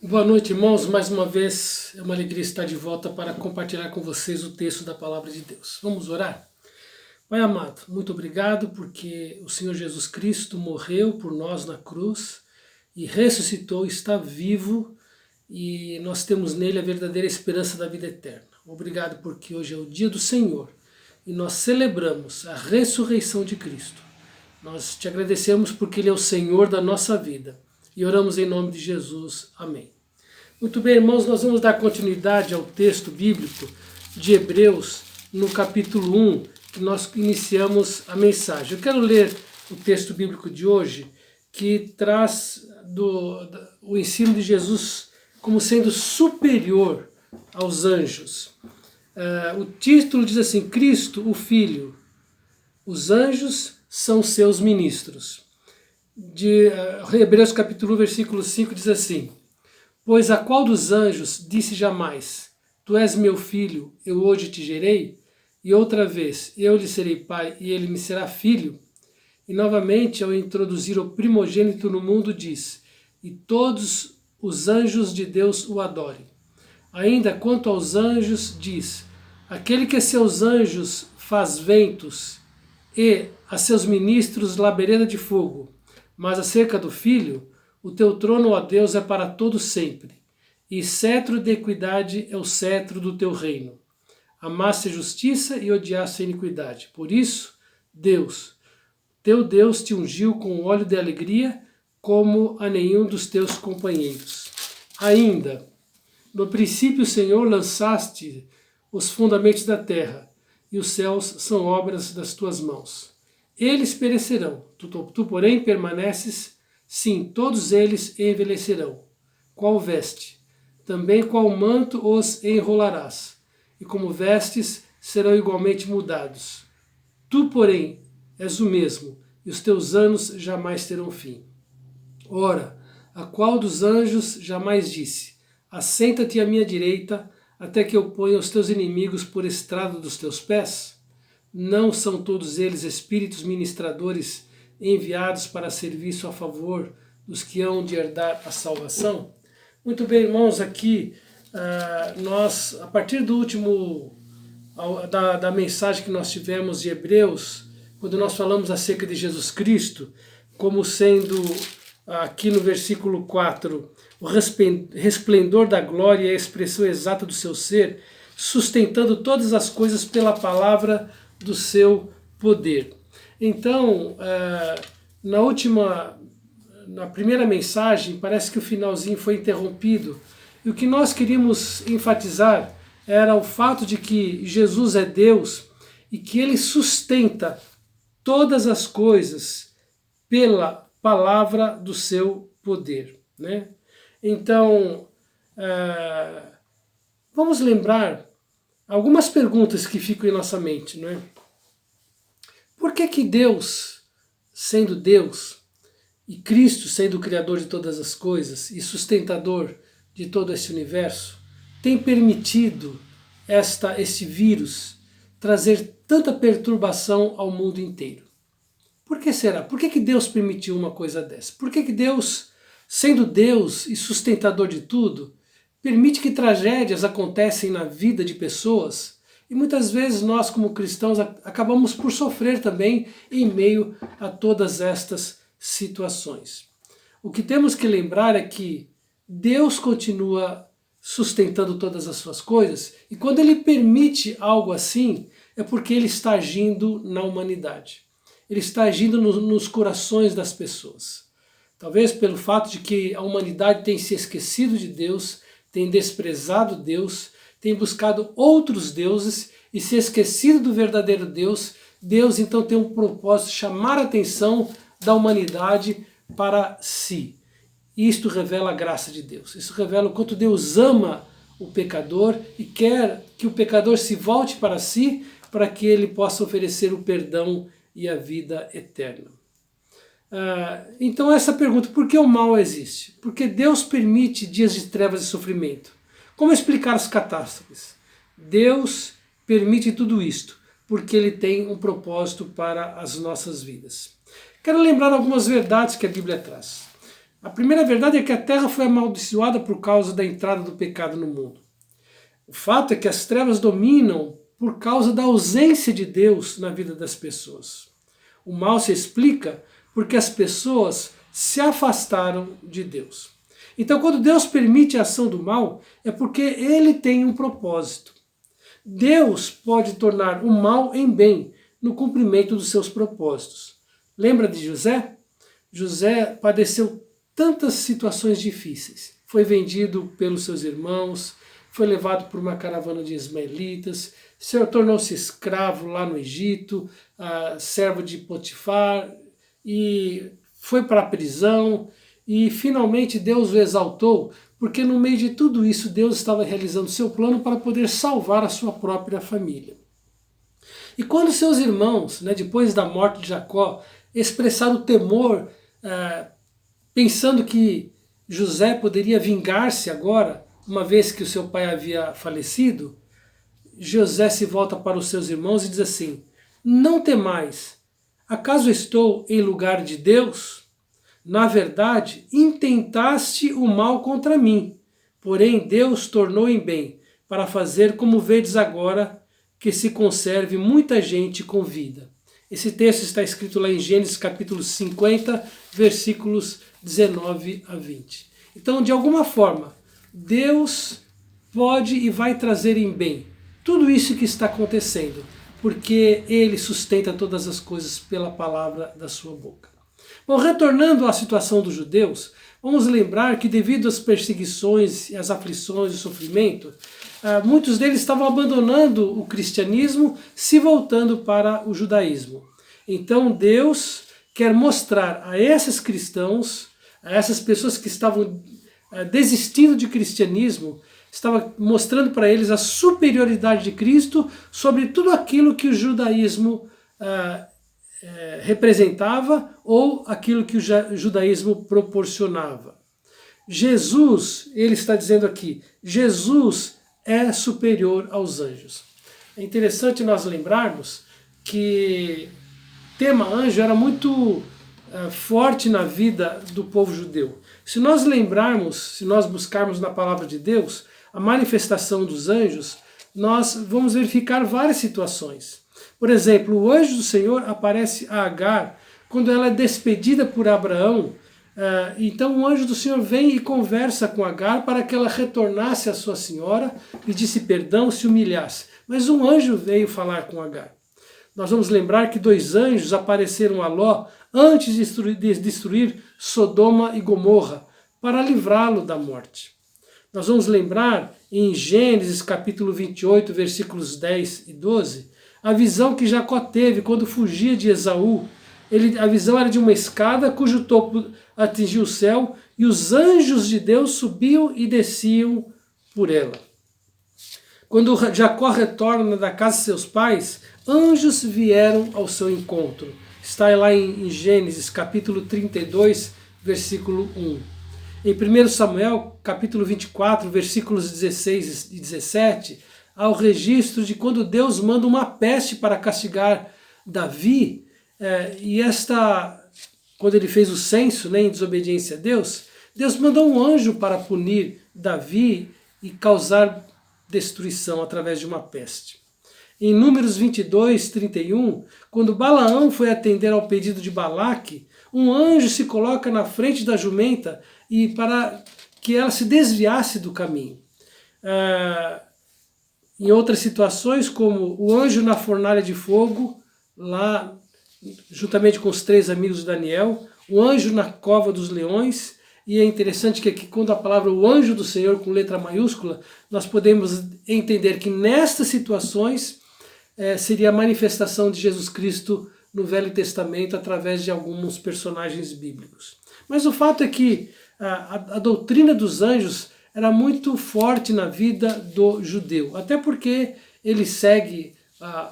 Boa noite, irmãos. Mais uma vez é uma alegria estar de volta para compartilhar com vocês o texto da Palavra de Deus. Vamos orar? Pai amado, muito obrigado porque o Senhor Jesus Cristo morreu por nós na cruz e ressuscitou, está vivo e nós temos nele a verdadeira esperança da vida eterna. Obrigado porque hoje é o dia do Senhor e nós celebramos a ressurreição de Cristo. Nós te agradecemos porque Ele é o Senhor da nossa vida e oramos em nome de Jesus. Amém. Muito bem, irmãos, nós vamos dar continuidade ao texto bíblico de Hebreus, no capítulo 1, que nós iniciamos a mensagem. Eu quero ler o texto bíblico de hoje, que traz o ensino de Jesus como sendo superior aos anjos. O título diz assim: Cristo, o Filho, os anjos são seus ministros. De Hebreus capítulo 1, versículo 5 diz assim: Pois a qual dos anjos disse jamais, Tu és meu filho, eu hoje te gerei? E outra vez, eu lhe serei pai e ele me será filho? E novamente, ao introduzir o primogênito no mundo, diz, e todos os anjos de Deus o adorem. Ainda quanto aos anjos, diz, aquele que a seus anjos faz ventos e a seus ministros labareda de fogo. Mas acerca do Filho, o teu trono, ó Deus, é para todo sempre, e cetro de equidade é o cetro do teu reino. Amaste a justiça e odiaste a iniquidade. Por isso, Deus, teu Deus, te ungiu com óleo de alegria, como a nenhum dos teus companheiros. Ainda, no princípio, Senhor, lançaste os fundamentos da terra, e os céus são obras das tuas mãos. Eles perecerão, tu porém permaneces. Sim, todos eles envelhecerão. Qual veste? Também qual manto os enrolarás? E como vestes, serão igualmente mudados. Tu, porém, és o mesmo, e os teus anos jamais terão fim. Ora, a qual dos anjos jamais disse, assenta-te à minha direita, até que eu ponha os teus inimigos por estrado dos teus pés? Não são todos eles espíritos ministradores enviados para serviço a favor dos que hão de herdar a salvação? Muito bem, irmãos, aqui nós, a partir do último, da mensagem que nós tivemos de Hebreus, quando nós falamos acerca de Jesus Cristo, como sendo, aqui no versículo 4, o resplendor da glória e a expressão exata do seu ser, sustentando todas as coisas pela palavra do seu poder. Então, na primeira mensagem, parece que o finalzinho foi interrompido. E o que nós queríamos enfatizar era o fato de que Jesus é Deus e que Ele sustenta todas as coisas pela palavra do seu poder, né? Então, vamos lembrar algumas perguntas que ficam em nossa mente, não é? Por que Deus, sendo Deus, e Cristo sendo o Criador de todas as coisas e sustentador de todo esse universo, tem permitido este vírus trazer tanta perturbação ao mundo inteiro? Por que será? Por que Deus permitiu uma coisa dessa? Por que Deus, sendo Deus e sustentador de tudo, permite que tragédias acontecem na vida de pessoas? E muitas vezes nós, como cristãos, acabamos por sofrer também em meio a todas estas situações. O que temos que lembrar é que Deus continua sustentando todas as suas coisas, e quando Ele permite algo assim, é porque Ele está agindo na humanidade. Ele está agindo nos corações das pessoas. Talvez pelo fato de que a humanidade tem se esquecido de Deus, tem desprezado Deus, tem buscado outros deuses e se esquecido do verdadeiro Deus. Deus então tem um propósito de chamar a atenção da humanidade para si. Isto revela a graça de Deus. Isso revela o quanto Deus ama o pecador e quer que o pecador se volte para si, para que ele possa oferecer o perdão e a vida eterna. Então essa pergunta, por que o mal existe? Porque Deus permite dias de trevas e sofrimento. Como explicar as catástrofes? Deus permite tudo isto, porque Ele tem um propósito para as nossas vidas. Quero lembrar algumas verdades que a Bíblia traz. A primeira verdade é que a terra foi amaldiçoada por causa da entrada do pecado no mundo. O fato é que as trevas dominam por causa da ausência de Deus na vida das pessoas. O mal se explica porque as pessoas se afastaram de Deus. Então, quando Deus permite a ação do mal, é porque ele tem um propósito. Deus pode tornar o mal em bem no cumprimento dos seus propósitos. Lembra de José? José padeceu tantas situações difíceis. Foi vendido pelos seus irmãos, foi levado por uma caravana de ismaelitas, tornou-se escravo lá no Egito, servo de Potifar, e foi para a prisão, e finalmente Deus o exaltou, porque no meio de tudo isso Deus estava realizando seu plano para poder salvar a sua própria família. E quando seus irmãos, depois da morte de Jacó, expressaram temor, pensando que José poderia vingar-se agora, uma vez que o seu pai havia falecido, José se volta para os seus irmãos e diz assim: não temais, acaso estou em lugar de Deus? Na verdade, intentaste o mal contra mim, porém Deus tornou em bem, para fazer como vedes agora, que se conserve muita gente com vida. Esse texto está escrito lá em Gênesis capítulo 50, versículos 19 a 20. Então, de alguma forma, Deus pode e vai trazer em bem tudo isso que está acontecendo, porque Ele sustenta todas as coisas pela palavra da sua boca. Bom, retornando à situação dos judeus, vamos lembrar que devido às perseguições, às aflições e sofrimento, muitos deles estavam abandonando o cristianismo, se voltando para o judaísmo. Então Deus quer mostrar a esses cristãos, a essas pessoas que estavam desistindo de cristianismo, estava mostrando para eles a superioridade de Cristo sobre tudo aquilo que o judaísmo representava ou aquilo que o judaísmo proporcionava. Jesus, ele está dizendo aqui, Jesus é superior aos anjos. É interessante nós lembrarmos que o tema anjo era muito forte na vida do povo judeu. Se nós lembrarmos, se nós buscarmos na palavra de Deus a manifestação dos anjos, nós vamos verificar várias situações. Por exemplo, o anjo do Senhor aparece a Agar quando ela é despedida por Abraão. Então o anjo do Senhor vem e conversa com Agar para que ela retornasse à sua senhora, pedisse perdão, se humilhasse. Mas um anjo veio falar com Agar. Nós vamos lembrar que 2 anjos apareceram a Ló antes de destruir Sodoma e Gomorra, para livrá-lo da morte. Nós vamos lembrar em Gênesis capítulo 28, versículos 10 e 12, a visão que Jacó teve quando fugia de Esaú. A visão era de uma escada cujo topo atingia o céu e os anjos de Deus subiam e desciam por ela. Quando Jacó retorna da casa de seus pais, anjos vieram ao seu encontro. Está lá em Gênesis capítulo 32, versículo 1. Em 1 Samuel capítulo 24, versículos 16 e 17, há o registro de quando Deus manda uma peste para castigar Davi, quando ele fez o censo, em desobediência a Deus, Deus mandou um anjo para punir Davi e causar destruição através de uma peste. Em Números 22, 31, quando Balaão foi atender ao pedido de Balaque, um anjo se coloca na frente da jumenta e para que ela se desviasse do caminho. Em outras situações, como o anjo na fornalha de fogo, lá juntamente com os 3 amigos de Daniel, o anjo na cova dos leões, e é interessante que aqui quando a palavra o anjo do Senhor com letra maiúscula, nós podemos entender que nestas situações seria a manifestação de Jesus Cristo no Velho Testamento através de alguns personagens bíblicos. Mas o fato é que a doutrina dos anjos era muito forte na vida do judeu, até porque ele segue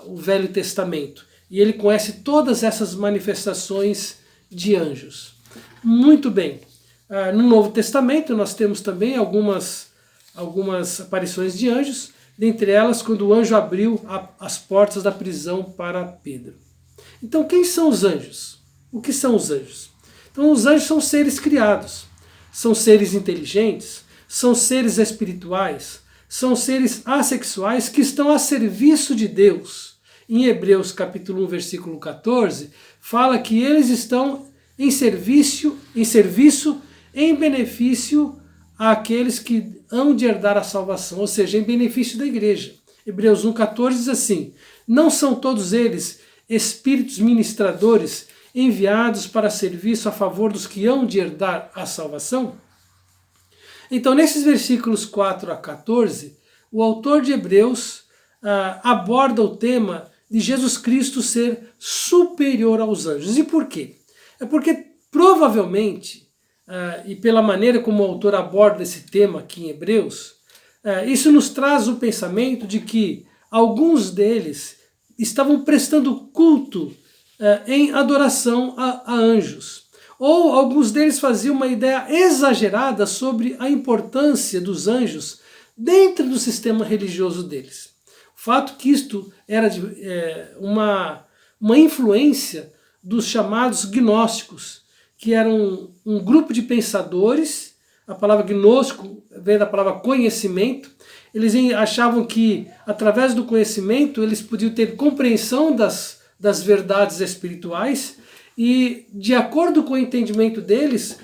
o Velho Testamento e ele conhece todas essas manifestações de anjos. Muito bem, no Novo Testamento nós temos também algumas aparições de anjos, dentre elas quando o anjo abriu as portas da prisão para Pedro. Então quem são os anjos? O que são os anjos? Então os anjos são seres criados. são seres inteligentes, são seres espirituais, são seres assexuais que estão a serviço de Deus. Em Hebreus capítulo 1, versículo 14, fala que eles estão em serviço, em benefício àqueles que hão de herdar a salvação, ou seja, em benefício da igreja. Hebreus 1,14 diz assim: não são todos eles espíritos ministradores enviados para serviço a favor dos que hão de herdar a salvação? Então, nesses versículos 4 a 14, o autor de Hebreus aborda o tema de Jesus Cristo ser superior aos anjos. E por quê? É porque provavelmente, e pela maneira como o autor aborda esse tema aqui em Hebreus, isso nos traz o pensamento de que alguns deles estavam prestando culto em adoração a anjos. Ou alguns deles faziam uma ideia exagerada sobre a importância dos anjos dentro do sistema religioso deles. O fato que isto era uma influência dos chamados gnósticos, que eram um grupo de pensadores. A palavra gnóstico vem da palavra conhecimento. Eles achavam que, através do conhecimento, eles podiam ter compreensão das verdades espirituais e, de acordo com o entendimento deles,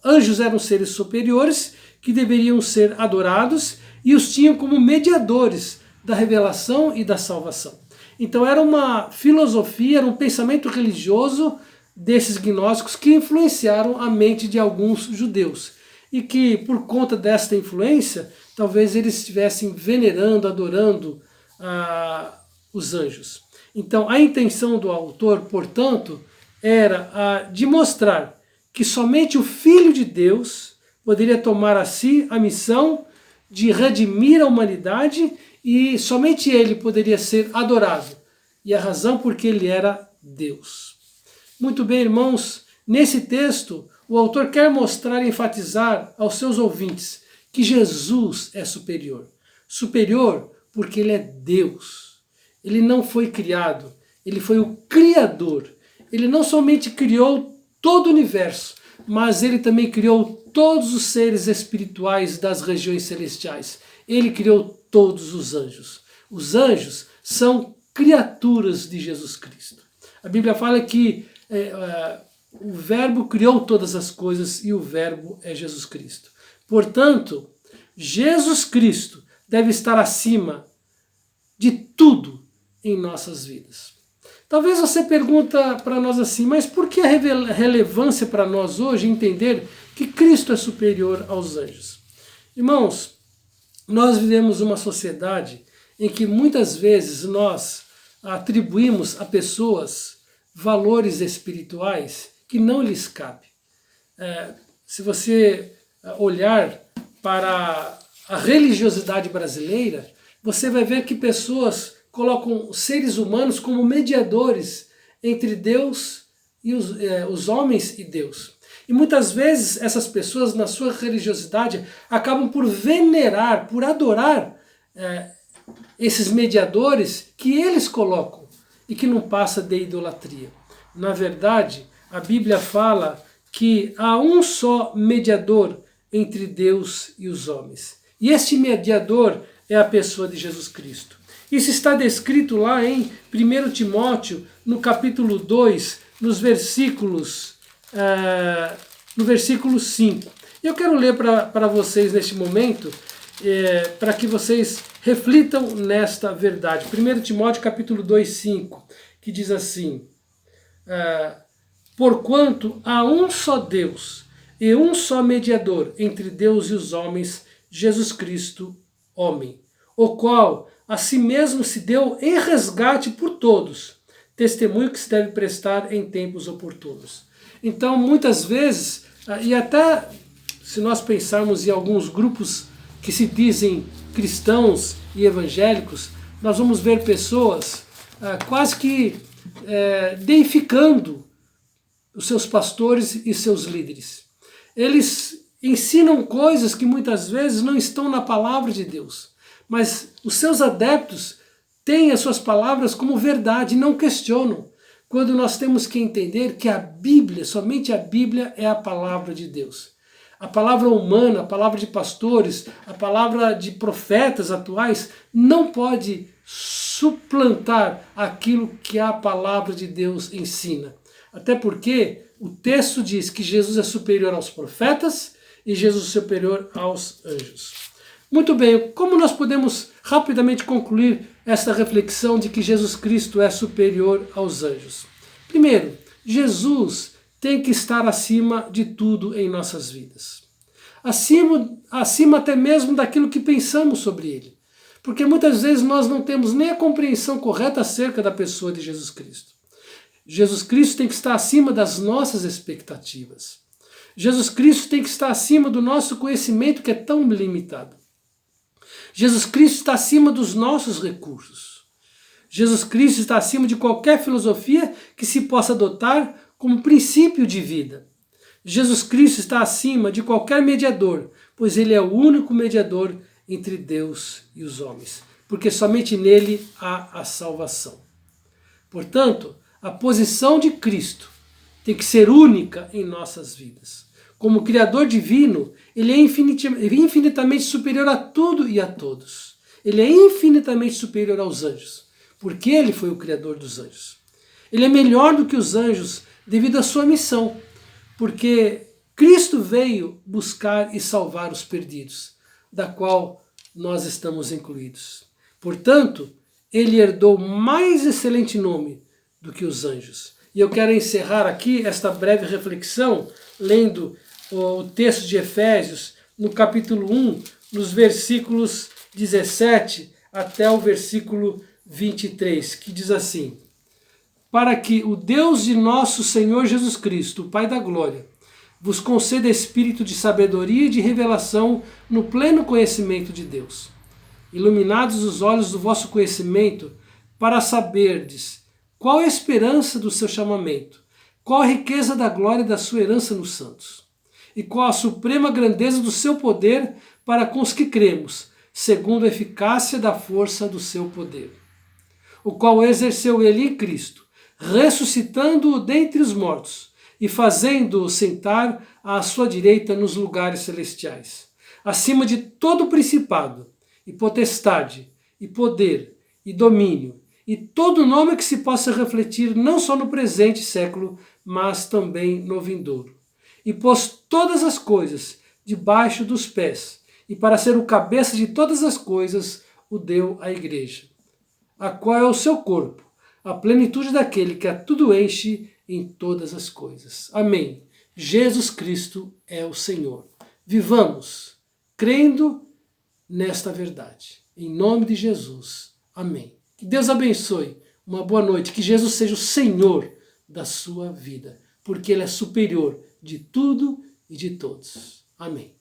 anjos eram seres superiores que deveriam ser adorados e os tinham como mediadores da revelação e da salvação. Então era uma filosofia, era um pensamento religioso desses gnósticos que influenciaram a mente de alguns judeus. E que, por conta desta influência, talvez eles estivessem venerando, adorando os anjos. Então, a intenção do autor, portanto, era a de mostrar que somente o Filho de Deus poderia tomar a si a missão de redimir a humanidade e somente ele poderia ser adorado. E a razão porque ele era Deus. Muito bem, irmãos, nesse texto o autor quer mostrar e enfatizar aos seus ouvintes que Jesus é superior. Superior porque ele é Deus. Ele não foi criado, ele foi o Criador. Ele não somente criou todo o universo, mas ele também criou todos os seres espirituais das regiões celestiais. Ele criou todos os anjos. Os anjos são criaturas de Jesus Cristo. A Bíblia fala que o Verbo criou todas as coisas e o Verbo é Jesus Cristo. Portanto, Jesus Cristo deve estar acima de tudo em nossas vidas. Talvez você pergunta para nós assim, mas por que a relevância para nós hoje entender que Cristo é superior aos anjos? Irmãos, nós vivemos uma sociedade em que muitas vezes nós atribuímos a pessoas valores espirituais que não lhes cabe. Se você olhar para a religiosidade brasileira, você vai ver que pessoas colocam seres humanos como mediadores entre Deus e os homens e Deus. E muitas vezes essas pessoas, na sua religiosidade, acabam por venerar, por adorar esses mediadores que eles colocam e que não passa de idolatria. Na verdade, a Bíblia fala que há um só mediador entre Deus e os homens. E este mediador é a pessoa de Jesus Cristo. Isso está descrito lá em 1 Timóteo, no capítulo 2, no versículo 5. Eu quero ler para vocês neste momento, para que vocês reflitam nesta verdade. 1 Timóteo capítulo 2, 5, que diz assim: porquanto há um só Deus e um só mediador entre Deus e os homens, Jesus Cristo, homem, o qual a si mesmo se deu em resgate por todos, testemunho que se deve prestar em tempos oportunos. Então, muitas vezes, e até se nós pensarmos em alguns grupos que se dizem cristãos e evangélicos, nós vamos ver pessoas quase que deificando os seus pastores e seus líderes. Eles ensinam coisas que muitas vezes não estão na palavra de Deus, mas os seus adeptos têm as suas palavras como verdade e não questionam. quando nós temos que entender que a Bíblia, somente a Bíblia é a palavra de Deus. A palavra humana, a palavra de pastores, a palavra de profetas atuais não pode suplantar aquilo que a palavra de Deus ensina. Até porque o texto diz que Jesus é superior aos profetas e Jesus é superior aos anjos. Muito bem, como nós podemos rapidamente concluir esta reflexão de que Jesus Cristo é superior aos anjos? Primeiro, Jesus tem que estar acima de tudo em nossas vidas. Acima até mesmo daquilo que pensamos sobre ele. Porque muitas vezes nós não temos nem a compreensão correta acerca da pessoa de Jesus Cristo. Jesus Cristo tem que estar acima das nossas expectativas. Jesus Cristo tem que estar acima do nosso conhecimento que é tão limitado. Jesus Cristo está acima dos nossos recursos. Jesus Cristo está acima de qualquer filosofia que se possa adotar como princípio de vida. Jesus Cristo está acima de qualquer mediador, pois ele é o único mediador entre Deus e os homens, porque somente nele há a salvação. Portanto, a posição de Cristo tem que ser única em nossas vidas. Como Criador divino, ele é infinitamente superior a tudo e a todos. Ele é infinitamente superior aos anjos, porque ele foi o Criador dos anjos. Ele é melhor do que os anjos devido à sua missão, porque Cristo veio buscar e salvar os perdidos, da qual nós estamos incluídos. Portanto, ele herdou mais excelente nome do que os anjos. E eu quero encerrar aqui esta breve reflexão lendo o texto de Efésios, no capítulo 1, nos versículos 17 até o versículo 23, que diz assim: para que o Deus de nosso Senhor Jesus Cristo, o Pai da Glória, vos conceda espírito de sabedoria e de revelação no pleno conhecimento de Deus, iluminados os olhos do vosso conhecimento, para saberdes qual é a esperança do seu chamamento, qual a riqueza da glória da sua herança nos santos, e qual a suprema grandeza do seu poder para com os que cremos, segundo a eficácia da força do seu poder, o qual exerceu ele em Cristo, ressuscitando-o dentre os mortos e fazendo-o sentar à sua direita nos lugares celestiais, acima de todo principado, e potestade, e poder, e domínio, e todo nome que se possa refletir não só no presente século, mas também no vindouro. E pôs todas as coisas debaixo dos pés, e para ser o cabeça de todas as coisas, o deu à igreja, a qual é o seu corpo, a plenitude daquele que a tudo enche em todas as coisas. Amém. Jesus Cristo é o Senhor. Vivamos crendo nesta verdade. Em nome de Jesus. Amém. Que Deus abençoe. Uma boa noite. Que Jesus seja o Senhor da sua vida, porque Ele é superior de tudo e de todos. Amém.